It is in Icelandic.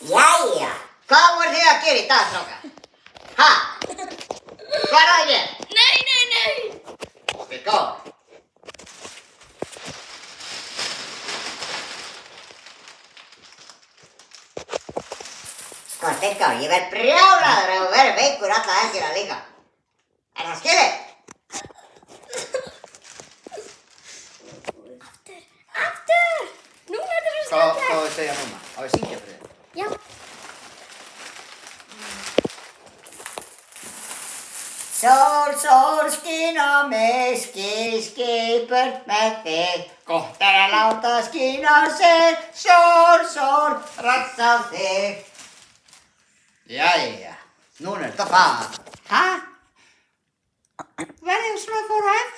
Jæja, hvað voru þið að gera í dag, strákar? Ha? Svaraðu mér? Nei. Ok, góð. Sko, Styrkár, ég verð brjálaður ef þú verður veikur alla helgina líka. Er það skilið? Aftur! Núna er þetta svo Hvað skemmtilegt. vil segja núna? Á ég syngja fyrir þig? Já. Sól, sól, skín á mig, skí burt með þig. Gott er að láta skín á sig, sól, sól, rass á þig. Jæja, núna er þetta fag. Hæ? Verðið svona fór að